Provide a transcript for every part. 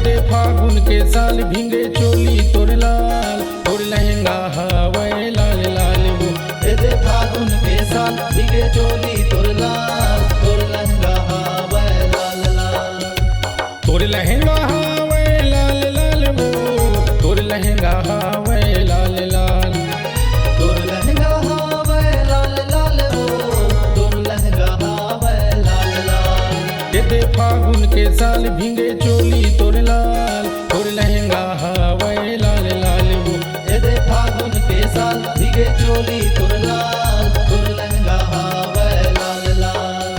दे फागुन के साल भींगे चोली तोर लाल, तोर लहंगा हवे लाल लाल वो। दे फागुन के साल भीगे चोली तोर लाल, तोर लहंगा हवे लाल लाल। तोर लहंगा हवे लाल लाल वो, तोर लहंगा हवे लाल लाल। तोर लहंगा हवे लाल लाल वो, तोर लहंगा हवे लाल लाल। दे फागुन के साल भींगे चोली तोर लाल, तोर लहंगा हवे लाल लाल वो। दे फागुन के साल भीगे चोली तोर लाल, तोर लहंगा हवे लाल लाल।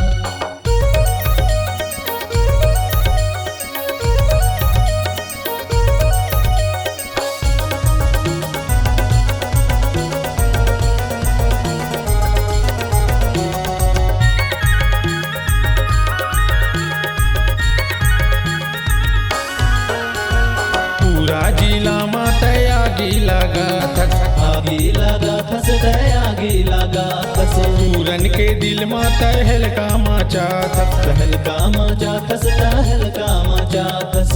पूरा जिला माता आगी लगा थस, आगी लगा खस आगी लगा खस। पूरन के दिल माता हल्का माचा थस। हल्का मचा खस, हल्का मचा खस।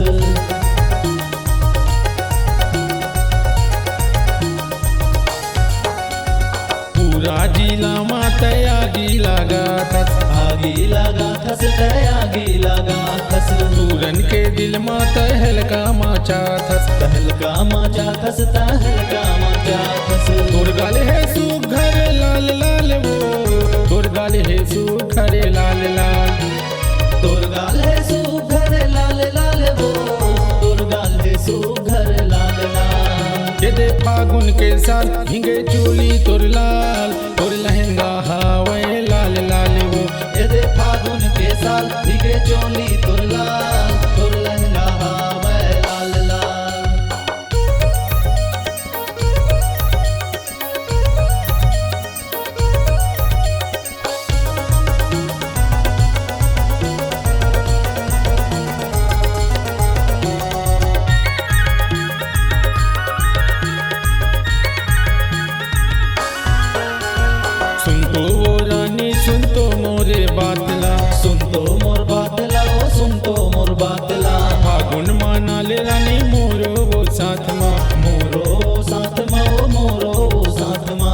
पूरा जिला माता आगी लगा थस, आगी लगा खस आगी लगा खस। पूरन के दिल माता हल्का माचा थस। हल्का मचा खस, हल्का मचा खस। तोर गाल है सुघर लाल लाल वो, तोर गाल है सुघर लाल लाल। तोर गाल है सुघर लाल लाल वो, तोर गाल है सुघर लाल लाल। ये दे फागुन के साल भींगे चोली तोर लाल, तोर लहंगा हवे लाल लाल वो। ये दे फागुन के साल भीगे चोली तोर लाल, तोर लहंगा हवे लाल लाल। सुन तो वो रानी सुन तो मोरे बातला, सुन तो मोर बातला ओ, सुन तो मोर बातला। फागुन माना ले रानी मोरो वो साथ माँ। मोरो साथ मा ओ, मोरो साथ मा।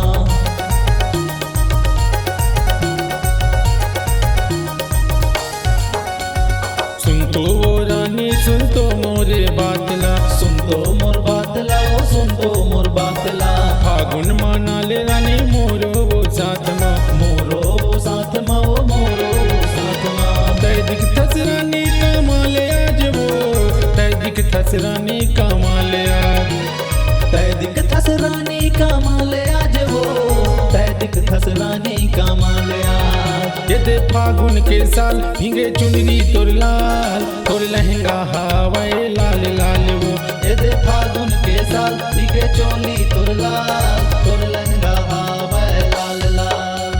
सुन तो वो रानी सुन तो मोरे बातला, सुन तो मोर बातला ओ, सुन तो मोर बातला। फागुन माना ले रानी मोरो वो साथ माँ। मोरो साथ मा ओ, मोरो साथ मा। तय दिख थस रानी कमाले आज वो, तय दिख थस रानी कमाले आज। तय दिख थस रानी कमाले आज वो, तय दिख थस रानी कमाले आज। ये दे फागुन के साल भींगे चुनरी तोर लाल, तोर लहंगा हवे लाल लाल वो। ये दे फागुन के साल भीगे चोली तोर लाल, तोर लहंगा हवे लाल लाल।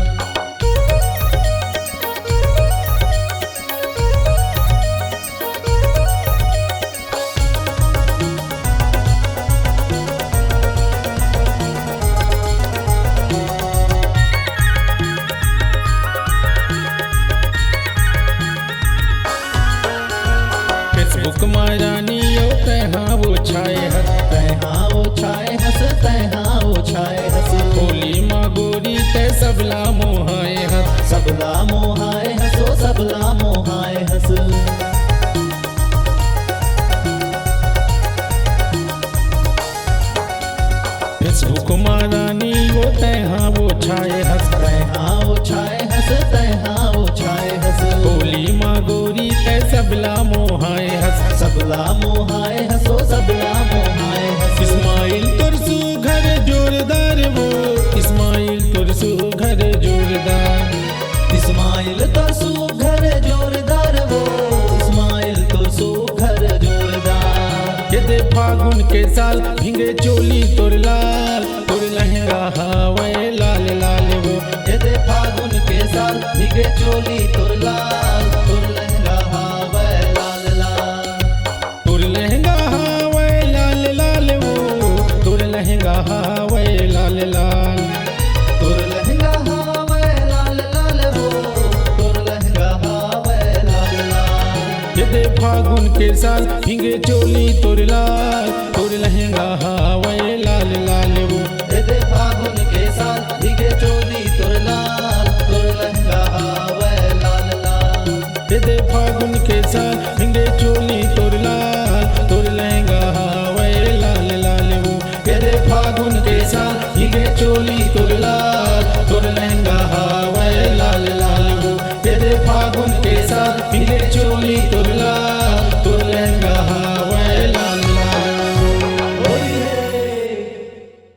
फेसबुक में रानी यो तहाँ वो छाए हस, तैहा वो छाए हस, तैहा वो छाए हस। होली माँ गोरी तय सबला मोहाए हस। सबला मोहाए हसो, सबला मोहाए हस। फेसबुक में रानी वो तहाँ वो छाए हस। तैहा वो छाए हस, तैहा वो छाए हस। होली माँ गोरी तय सबला मोहाए हस। सबला मोहाए हसो, सबला मोहाए हस। इस्माइल तुरसु घर जोरदार वो, इस्माइल तुरसु घर जोरदार। इस्माइल तरसू घर जोरदार वो, इस्माइल तरसू घर जोरदार। ये दे फागुन के साल भींगे चोली तोर लाल, तोर लहंगा हवे लाल लाल वो। ये दे फागुन के साल भीगे चोली तोर लाल, तोर लहंगा हवे लाल लाल। तोर लहंगा हवे लाल लाल वो, तोर लहंगा हवे लाल लाल। तोर लहंगा हवे लाल लाल वो, तोर लहंगा हवे लाल लाल। ये दे फागुन के साथ भिंगे चोली तोर लाल, तोर लहंगा हावे लाल लाल वो। दे फागुन के साथ भीगे चोली तोर लाल, तोर लहंगा हावे लाल लाल। दे फागुन के साथ भिंगे चोली